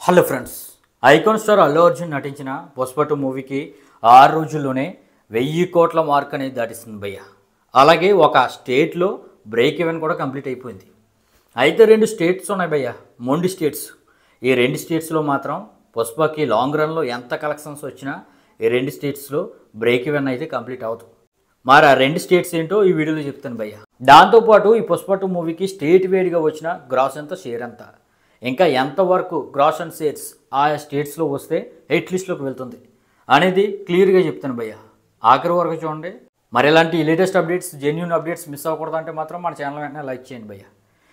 Hello friends, icon star Allu Arjun నటించిన పుష్ప 2 మూవీకి 6 రోజుల్లోనే 1000 కోట్ల మార్క్ అనేది దాటిస్తుంది భయ్య. అలాగే ఒక స్టేట్లో బ్రేక్ ఈవెన్ కూడా కంప్లీట్ అయిపోయింది. అయితే 2 స్టేట్స్ ఉన్నాయి భయ్య, మొండి స్టేట్స్. ఈ 2 స్టేట్స్లో మాత్రం పుష్పకి లాంగ్ రన్లో ఎంత కలెక్షన్స్ వచ్చినా ఈ 2 స్టేట్స్లో బ్రేక్ ఈవెన్ అయితే కంప్లీట్ అవుతుంది. మరి ఆ 2 స్టేట్స్ ఏంటో ఈ వీడియోలో చెప్తాను భయ్య. దాంతోపాటు ఈ పుష్ప 2 మూవీకి స్టేట్ వేడిగా వచ్చిన గ్రాస్ ఎంత, షేర్ ఎంత, ఇంకా ఎంతవరకు గ్రాస్ అండ్ షేర్స్ ఆయా స్టేట్స్లో వస్తే హిట్ లిస్ట్లోకి వెళ్తుంది అనేది క్లియర్గా చెప్తాను భయ్య. ఆఖరి వరకు చూడండి. మరి ఇలాంటి latest updates, genuine updates miss అవ్వకూడదు అంటే మాత్రం మన ఛానల్ వెంటనే లైక్ చేయండి భయ్య.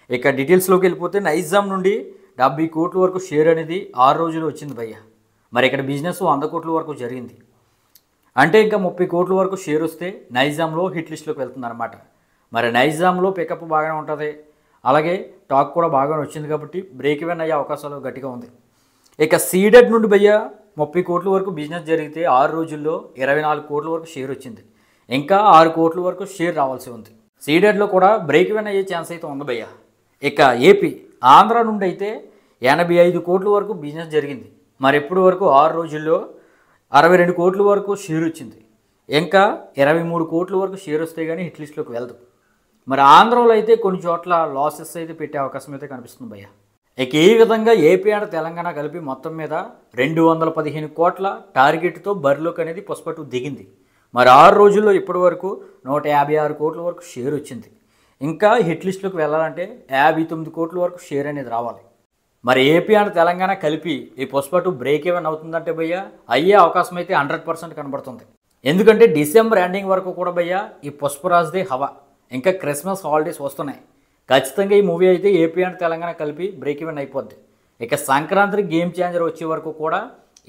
ఇక డీటెయిల్స్లోకి వెళ్ళిపోతే నైజాం నుండి 70 కోట్ల వరకు షేర్ అనేది 6 రోజులు వచ్చింది భయ్య. మరి ఇక్కడ బిజినెస్ 100 కోట్ల వరకు జరిగింది. అంటే ఇంకా 30 కోట్ల వరకు షేర్ వస్తే నైజాంలో హిట్ లిస్ట్లోకి వెళ్తుంది అనమాట. మరి నైజాంలో పికప్ బాగానే ఉంటుంది, అలాగే టాక్ కూడా బాగానే వచ్చింది కాబట్టి బ్రేక్ ఈవెన్ అయ్యే అవకాశాలు గట్టిగా ఉంది. ఇక సీడెడ్ నుండి భయ్య 30 కోట్ల వరకు బిజినెస్ జరిగితే 6 రోజుల్లో 24 కోట్ల వరకు షేర్ వచ్చింది. ఇంకా 6 కోట్ల వరకు షేర్ రావాల్సి ఉంది. సీడెడ్లో కూడా బ్రేక్ ఈవెన్ అయ్యే ఛాన్స్ అయితే ఉంది భయ్య. ఇక ఏపీ, ఆంధ్ర నుండి అయితే 85 కోట్ల వరకు బిజినెస్ జరిగింది. మరి ఇప్పటి వరకు 6 రోజుల్లో 62 కోట్ల వరకు షేర్ వచ్చింది. ఇంకా 23 కోట్ల వరకు షేర్ వస్తే కానీ హిట్ లిస్ట్లోకి వెళ్దు. మరి ఆంధ్రలో అయితే కొన్ని చోట్ల లాసెస్ అయితే పెట్టే అవకాశం అయితే కనిపిస్తుంది భయ్య. ఇక ఈ విధంగా ఏపీ అండ్ తెలంగాణ కలిపి మొత్తం మీద 215 కోట్ల టార్గెట్తో బరిలోకి అనేది పుష్ప 2 దిగింది. మరి 6 రోజుల్లో ఇప్పటి వరకు 156 కోట్ల వరకు షేర్ వచ్చింది. ఇంకా హిట్ లిస్ట్లోకి వెళ్ళాలంటే 59 కోట్ల వరకు షేర్ అనేది రావాలి. మరి ఏపీ అండ్ తెలంగాణ కలిపి ఈ పుష్ప 2 బ్రేక్ ఈవెన్ అవుతుందంటే భయ్య అయ్యే అవకాశం అయితే 100% కనబడుతుంది. ఎందుకంటే డిసెంబర్ ఎండింగ్ వరకు కూడా భయ్య ఈ పుష్పరాజ్దే హవా. ఇంకా క్రిస్మస్ హాలిడేస్ వస్తున్నాయి. ఖచ్చితంగా ఈ మూవీ అయితే ఏపీ అండ్ తెలంగాణ కలిపి బ్రేక్ ఈవెన్ అయిపోద్ది. ఇక సంక్రాంతి గేమ్ చేంజర్ వచ్చే వరకు కూడా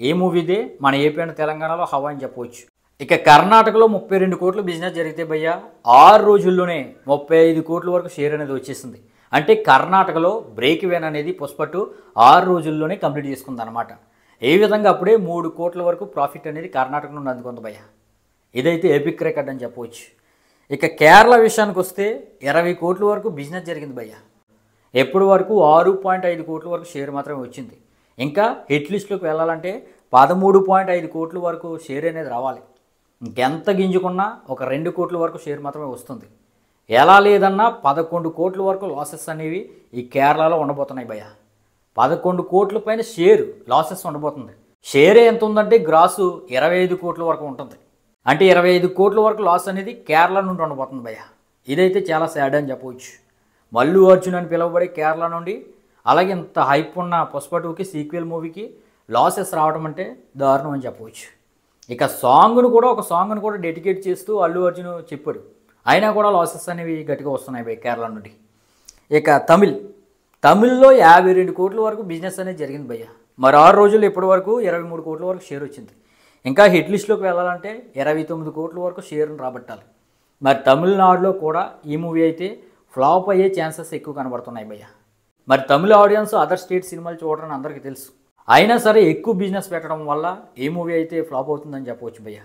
ఏ మూవీదే మన ఏపీ అండ్ తెలంగాణలో హవా అని చెప్పవచ్చు. ఇక కర్ణాటకలో 32 కోట్ల బిజినెస్ జరిగితే భయ్య 6 రోజుల్లోనే 35 కోట్ల వరకు షేర్ అనేది వచ్చేసింది. అంటే కర్ణాటకలో బ్రేక్ ఈవెన్ అనేది పుష్ప 2 6 రోజుల్లోనే కంప్లీట్ చేసుకుంది అనమాట. ఏ విధంగా అప్పుడే 3 కోట్ల వరకు ప్రాఫిట్ అనేది కర్ణాటక నుండి అందుకుంది భయ్య. ఇదైతే ఎపిక్ రికార్డ్ అని చెప్పవచ్చు. ఇక కేరళ విషయానికి వస్తే 20 కోట్ల వరకు బిజినెస్ జరిగింది భయ్య. ఎప్పటి వరకు 6.5 కోట్ల వరకు షేర్ మాత్రమే వచ్చింది. ఇంకా హిట్ లిస్ట్లోకి వెళ్ళాలంటే 13.5 కోట్ల వరకు షేర్ అనేది రావాలి. ఇంకెంత గింజుకున్నా ఒక 2 కోట్ల వరకు షేర్ మాత్రమే వస్తుంది. ఎలా లేదన్నా 11 కోట్ల వరకు లాసెస్ అనేవి ఈ కేరళలో ఉండబోతున్నాయి భయ్య. 11 కోట్ల పైన షేర్ లాసెస్ ఉండబోతుంది. షేరే ఎంత ఉందంటే గ్రాసు 25 కోట్ల వరకు ఉంటుంది. అంటే 25 కోట్ల వరకు లాస్ అనేది కేరళ నుండి ఉండబోతుంది భయ్య. ఇదైతే చాలా సాడ్ అని చెప్పవచ్చు. అల్లు అర్జున్ అని పిలువబడే కేరళ నుండి అలాగే ఇంత హైప్ ఉన్న పుష్ప 2కి సీక్వెల్ మూవీకి లాసెస్ రావడం అంటే దారుణం అని చెప్పవచ్చు. ఇక ఒక సాంగ్ను కూడా డెడికేట్ చేస్తూ అల్లు అర్జున్ చెప్పాడు. అయినా కూడా లాసెస్ అనేవి గట్టిగా వస్తున్నాయి భయ్య కేరళ నుండి. ఇక తమిళ్లో 52 కోట్ల వరకు బిజినెస్ అనేది జరిగింది భయ్య. మరి 6 రోజుల్లో ఇప్పటి వరకు 23 కోట్ల వరకు షేర్ వచ్చింది. ఇంకా హిట్ లిస్ట్లోకి వెళ్ళాలంటే 29 కోట్ల వరకు షేర్ను రాబట్టాలి. మరి తమిళనాడులో కూడా ఈ మూవీ అయితే ఫ్లాప్ అయ్యే ఛాన్సెస్ ఎక్కువ కనబడుతున్నాయి భయ్య. మరి తమిళ ఆడియన్స్ అదర్ స్టేట్ సినిమాలు చూడడం అందరికీ తెలుసు. అయినా సరే ఎక్కువ బిజినెస్ పెట్టడం వల్ల ఈ మూవీ అయితే ఫ్లాప్ అవుతుందని చెప్పవచ్చు భయ్య.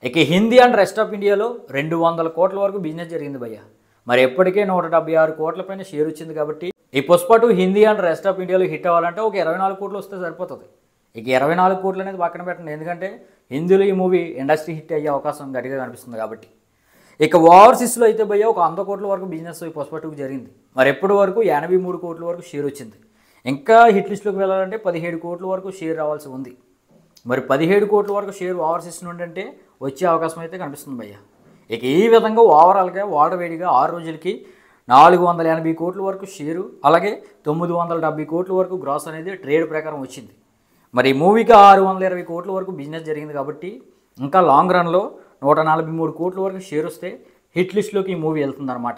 ఇక హిందీ అండ్ రెస్ట్ ఆఫ్ ఇండియాలో 200 కోట్ల వరకు బిజినెస్ జరిగింది భయ్య. మరి ఎప్పటికే 176 కోట్ల పైన షేర్ వచ్చింది కాబట్టి ఈ Pushpa 2 Hindi and rest of ఇండియాలో హిట్ అవ్వాలంటే ఒక 24 కోట్లు వస్తే సరిపోతుంది. ఇక 24 కోట్లు అనేది పక్కన పెట్టండి, ఎందుకంటే హిందీలో ఈ మూవీ ఇండస్ట్రీ హిట్ అయ్యే అవకాశం గట్టిగా కనిపిస్తుంది కాబట్టి. ఇక ఓవర్సీస్లో అయితే భయ్య ఒక 100 కోట్ల వరకు బిజినెస్ ఈ పుష్ప 2కి జరిగింది. మరి ఎప్పటి వరకు 83 కోట్ల వరకు షేర్ వచ్చింది. ఇంకా హిట్ లిస్ట్లోకి వెళ్ళాలంటే 17 కోట్ల వరకు షేర్ రావాల్సి ఉంది. మరి 17 కోట్ల వరకు షేర్ ఓవర్సీస్ నుండి అంటే వచ్చే అవకాశం అయితే కనిపిస్తుంది భయ్య. ఇక ఈ విధంగా ఓవరాల్గా వాడవేడిగా 6 రోజులకి 480 కోట్ల వరకు షేరు, అలాగే 970 కోట్ల వరకు గ్రాస్ అనేది ట్రేడ్ ప్రకారం వచ్చింది. మరి ఈ మూవీకి 620 కోట్ల వరకు బిజినెస్ జరిగింది కాబట్టి ఇంకా లాంగ్ రన్లో 143 కోట్ల వరకు షేర్ వస్తే హిట్ లిస్ట్లోకి ఈ మూవీ వెళ్తుందన్నమాట.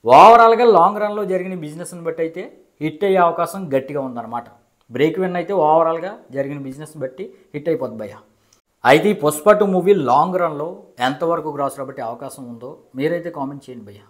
ఓవరాల్గా లాంగ్ రన్లో జరిగిన బిజినెస్ని బట్టి అయితే హిట్ అయ్యే అవకాశం గట్టిగా ఉందన్నమాట. బ్రేక్ ఈవెన్ అయితే ఓవరాల్గా జరిగిన బిజినెస్ బట్టి హిట్ అయిపోద్ది భయ్య. అయితే ఈ పుష్ప 2 మూవీ లాంగ్ రన్లో ఎంతవరకు గ్రాస్ రాబట్టే అవకాశం ఉందో మీరైతే కామెంట్ చేయండి భయ్య.